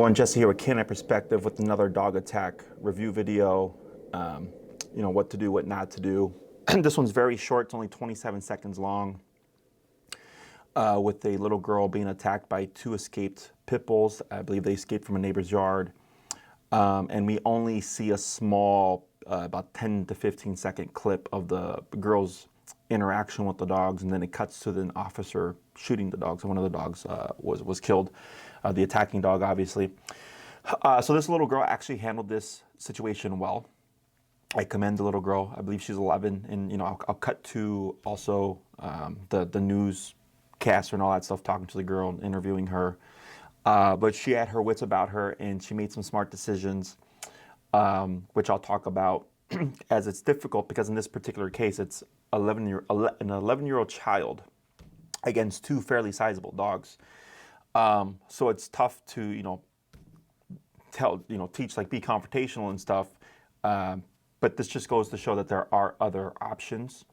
everyone, Jesse here with Canine Perspective with another dog attack review video. What to do, what not to do. This one's very short, it's only 27 seconds long, with a little girl being attacked by two escaped pit bulls. I believe they escaped from a neighbor's yard. And we only see a small, about 10 to 15 second clip of the girl's interaction with the dogs, and then it cuts to an officer shooting the dogs, and one of the dogs was killed, the attacking dog, obviously. So this little girl actually handled this situation well. I commend the little girl. I believe she's 11, and I'll cut to also the newscaster and all that stuff, talking to the girl and interviewing her. But she had her wits about her, and she made some smart decisions, which I'll talk about, as it's difficult because in this particular case, it's an 11-year-old child against two fairly sizable dogs. So it's tough to teach, like, be confrontational and stuff. But this just goes to show that there are other options,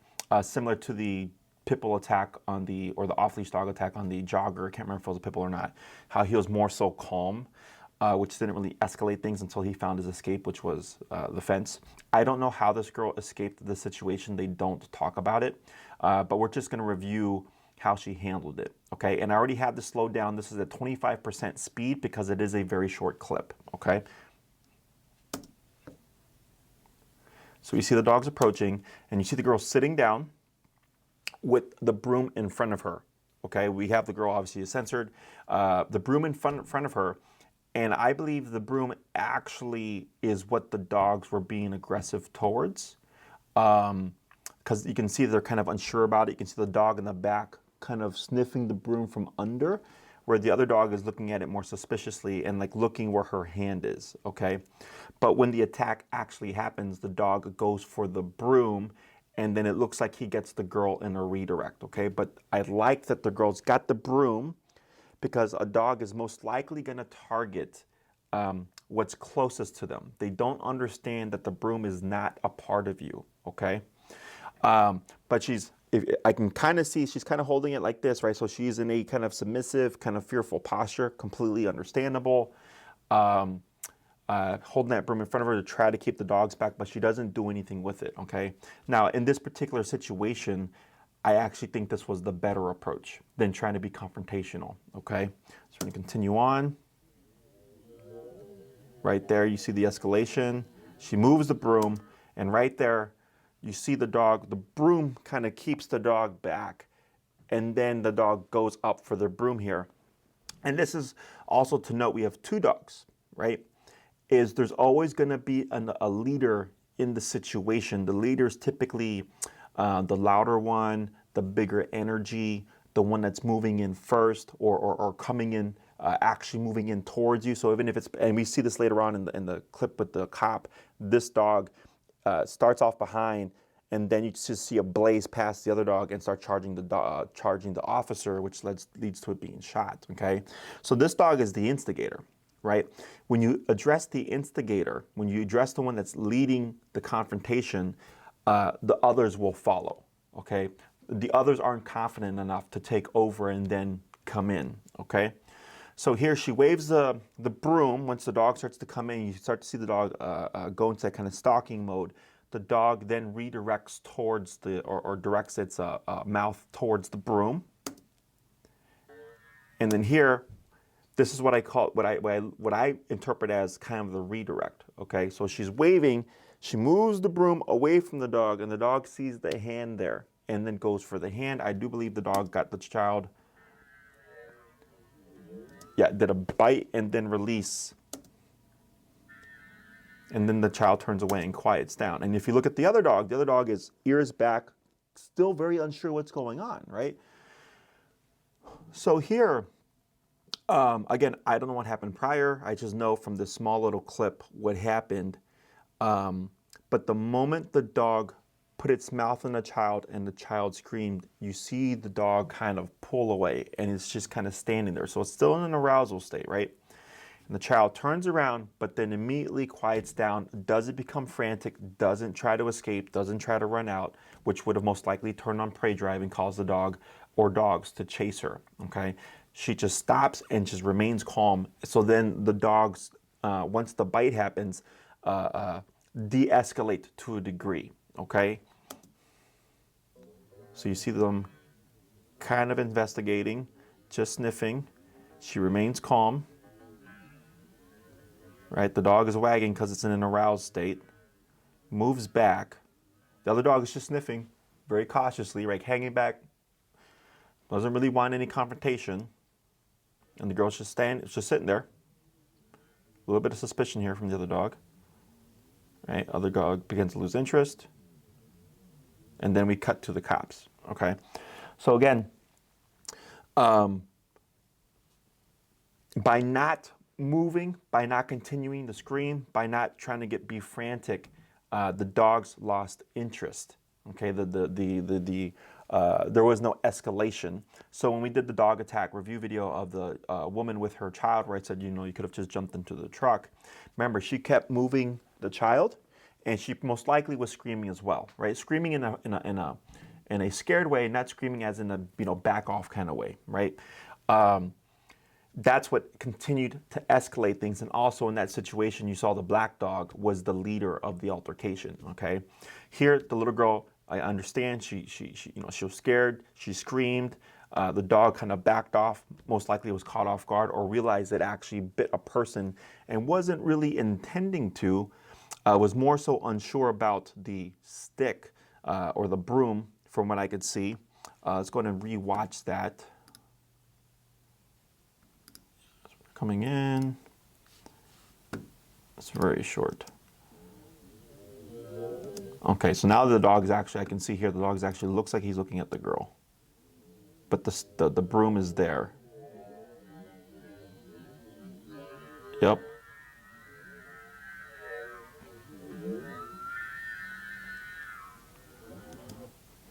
similar to the pit bull attack or the off-leash dog attack on the jogger. I can't remember if it was a pit bull or not. How he was more so calm, which didn't really escalate things until he found his escape, which was the fence. I don't know how this girl escaped the situation. They don't talk about it, but we're just going to review how she handled it, okay? And I already have this slowed down. This is at 25% speed because it is a very short clip, okay? So you see the dogs approaching, and you see the girl sitting down with the broom in front of her, okay? We have the girl obviously is censored. The broom in front of her, and I believe the broom actually is what the dogs were being aggressive towards, because you can see they're kind of unsure about it. You can see the dog in the back kind of sniffing the broom from under, where the other dog is looking at it more suspiciously and like looking where her hand is, okay? But when the attack actually happens, the dog goes for the broom, and then it looks like he gets the girl in a redirect, okay? But I like that the girl's got the broom, because a dog is most likely gonna target what's closest to them. They don't understand that the broom is not a part of you, okay? But I can kind of see she's kind of holding it like this, right? So she's in a kind of submissive, kind of fearful posture, completely understandable. Holding that broom in front of her to try to keep the dogs back, but she doesn't do anything with it, okay? Now, in this particular situation, I actually think this was the better approach than trying to be confrontational, okay? So we're gonna continue on. Right there, you see the escalation. She moves the broom, and right there, you see the dog, the broom kind of keeps the dog back, and then the dog goes up for the broom here. And this is also to note, we have two dogs, right? There's always gonna be a leader in the situation. The leader's typically the louder one, the bigger energy, the one that's moving in first or coming in, actually moving in towards you. So even if and we see this later on in the clip with the cop, this dog starts off behind, and then you just see a blaze past the other dog and start charging the officer, which leads to it being shot, okay? So this dog is the instigator, right? When you address the instigator, when you address the one that's leading the confrontation, the others will follow, okay? The others aren't confident enough to take over and then come in, okay? So here she waves the broom. Once the dog starts to come in, you start to see the dog go into that kind of stalking mode. The dog then redirects towards or directs its mouth towards the broom. And then here, this is what I call, what I interpret as kind of the redirect, okay? So she's waving, she moves the broom away from the dog, and the dog sees the hand there and then goes for the hand. I do believe the dog got the child, yeah, did a bite and then release. And then the child turns away and quiets down. And if you look at the other dog is ears back, still very unsure what's going on, right? So here, again, I don't know what happened prior. I just know from this small little clip what happened. But the moment the dog put its mouth on the child and the child screamed, you see the dog kind of pull away, and it's just kind of standing there. So it's still in an arousal state, right? And the child turns around, but then immediately quiets down, doesn't become frantic, doesn't try to escape, doesn't try to run out, which would have most likely turned on prey drive and caused the dog or dogs to chase her, okay? she just stops and just remains calm. So then the dogs, once the bite happens, de-escalate to a degree, okay? So you see them kind of investigating, just sniffing. She remains calm, right? The dog is wagging because it's in an aroused state, moves back. The other dog is just sniffing very cautiously, right? Hanging back, doesn't really want any confrontation. And the girl's just just sitting there. A little bit of suspicion here from the other dog. Right? Other dog begins to lose interest. And then we cut to the cops. Okay? So again, by not moving, by not continuing to scream, by not trying to be frantic, the dogs lost interest. Okay, there was no escalation. So when we did the dog attack review video of the woman with her child, where I said, you know, you could have just jumped into the truck. Remember, she kept moving the child, and she most likely was screaming as well, right? Screaming in a scared way, not screaming as in a, you know, back off kind of way, right? That's what continued to escalate things. And also in that situation, you saw the black dog was the leader of the altercation. Okay, here the little girl, I understand she you know, she was scared. She screamed. The dog kind of backed off. Most likely was caught off guard or realized it actually bit a person and wasn't really intending to. Was more so unsure about the stick or the broom, from what I could see. Let's go ahead and rewatch that. Coming in, it's very short. Okay, so now the dog is actually, I can see here, the dog is actually looks like he's looking at the girl, but the broom is there. Yep.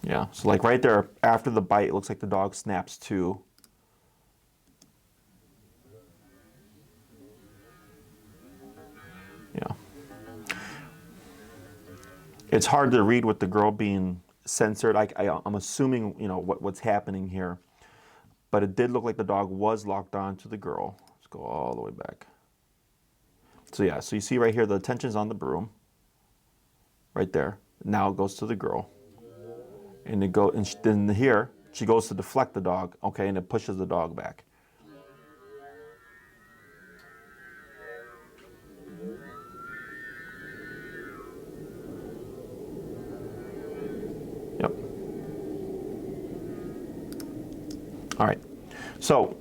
Yeah, so like right there, after the bite, it looks like the dog snaps to. Yeah. It's hard to read with the girl being censored. I'm assuming, you know, what's happening here. But it did look like the dog was locked on to the girl. Let's go all the way back. So yeah, so you see right here, the attention's on the broom. Right there. Now it goes to the girl. And then here, she goes to deflect the dog, okay, and it pushes the dog back. Yep. All right. So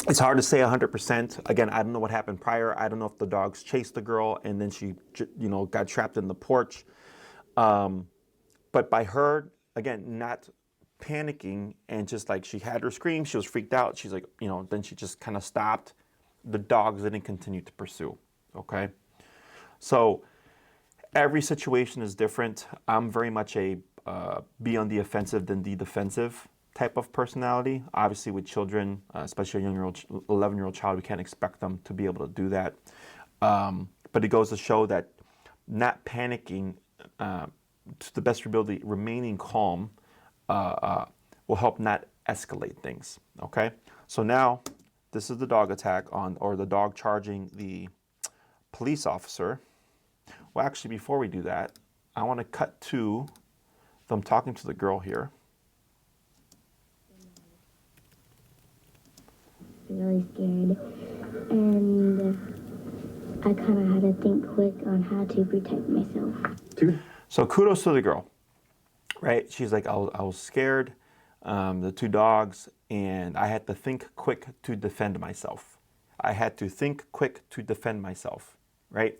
it's hard to say 100%. Again, I don't know what happened prior. I don't know if the dogs chased the girl and then she, you know, got trapped in the porch. But by her, again, not panicking and just like she had her scream, she was freaked out. She's like, you know, then she just kind of stopped. The dogs didn't continue to pursue. Okay. So every situation is different. I'm very much a be on the offensive than the defensive type of personality. Obviously, with children, especially a 11-year-old child, we can't expect them to be able to do that. But it goes to show that not panicking, to the best of your ability, remaining calm, will help not escalate things. Okay. So now, this is the dog attack or the dog charging the police officer. Well, actually, before we do that, I want to cut to them talking to the girl here. Really scared, and I kind of had to think quick on how to protect myself. So kudos to the girl, right? She's like, I was scared, the two dogs, and I had to think quick to defend myself. I had to think quick to defend myself, right?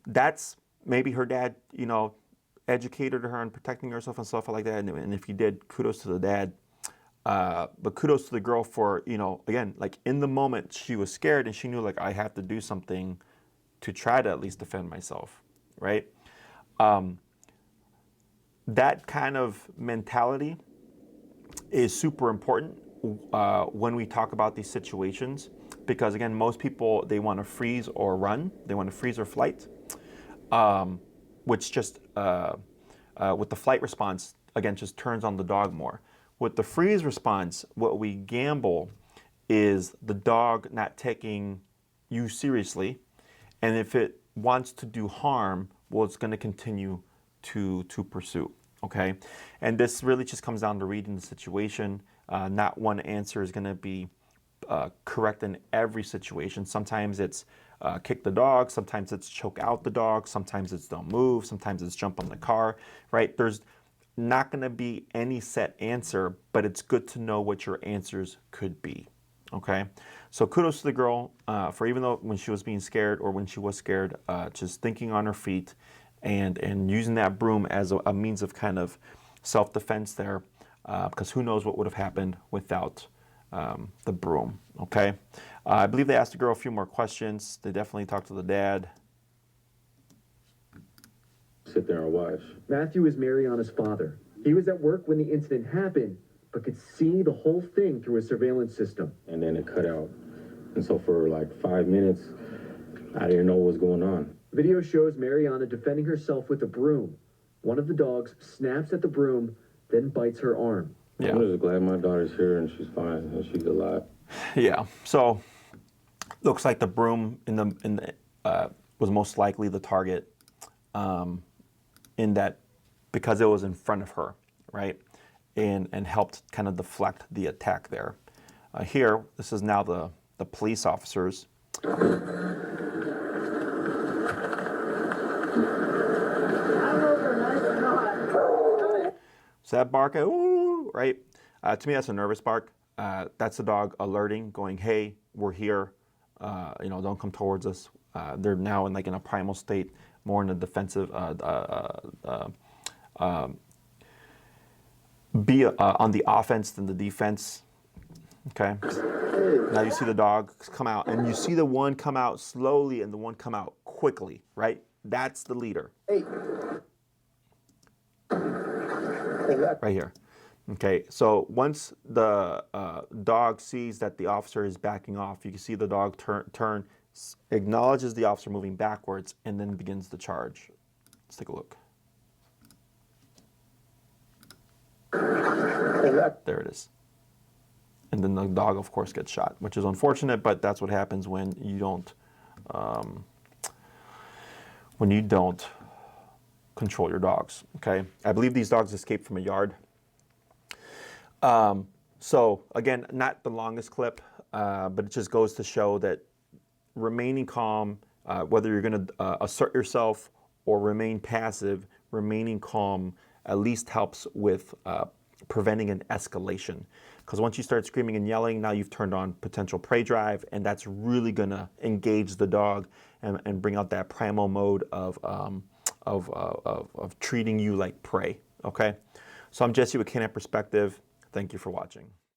That's maybe her dad, you know, educated her on protecting herself and stuff like that. And if he did, kudos to the dad. But kudos to the girl for, you know, again, like in the moment she was scared and she knew like I have to do something to try to at least defend myself, right? That kind of mentality is super important when we talk about these situations, because again, most people, they want to freeze or run. They want to freeze or flight, which just with the flight response, again, just turns on the dog more. With the freeze response, what we gamble is the dog not taking you seriously, and if it wants to do harm, well, it's going to continue to pursue. Okay, and this really just comes down to reading the situation. Not one answer is going to be correct in every situation. Sometimes it's kick the dog, sometimes it's choke out the dog, sometimes it's don't move, sometimes it's jump on the car, right? There's not going to be any set answer, but it's good to know what your answers could be. Okay, so kudos to the girl for, even though when she was being scared or when she was scared, just thinking on her feet and using that broom as a means of kind of self-defense there, because who knows what would have happened without the broom. Okay, I believe they asked the girl a few more questions. They definitely talked to the dad. Sit there and watch. Matthew is Mariana's father. He was at work when the incident happened, but could see the whole thing through a surveillance system. And then it cut out. And so for like 5 minutes, I didn't know what was going on. Video shows Mariana defending herself with a broom. One of the dogs snaps at the broom, then bites her arm. Yeah. I'm just glad my daughter's here and she's fine and she's alive. Yeah. So looks like the broom was most likely the target, in that because it was in front of her, right, and helped kind of deflect the attack there. Here, this is now the police officers. So that bark, ooh, right? To me, that's a nervous bark. That's the dog alerting, going, "Hey, we're here. Don't come towards us." They're now in a primal state, more in a defensive, be on the offense than the defense. Okay. Now you see the dog come out, and you see the one come out slowly and the one come out quickly, right? That's the leader. Right here. Okay, so once the dog sees that the officer is backing off, you can see the dog turn, acknowledges the officer moving backwards, and then begins the charge. Let's take a look. There it is. And then the dog, of course, gets shot, which is unfortunate, but that's what happens when you don't control your dogs. Okay, I believe these dogs escaped from a yard. So again, not the longest clip, but it just goes to show that remaining calm, whether you're going to assert yourself or remain passive, remaining calm at least helps with preventing an escalation. Because once you start screaming and yelling, now you've turned on potential prey drive, and that's really going to engage the dog and bring out that primal mode of treating you like prey. Okay, so I'm Jesse with Canine Perspective. Thank you for watching.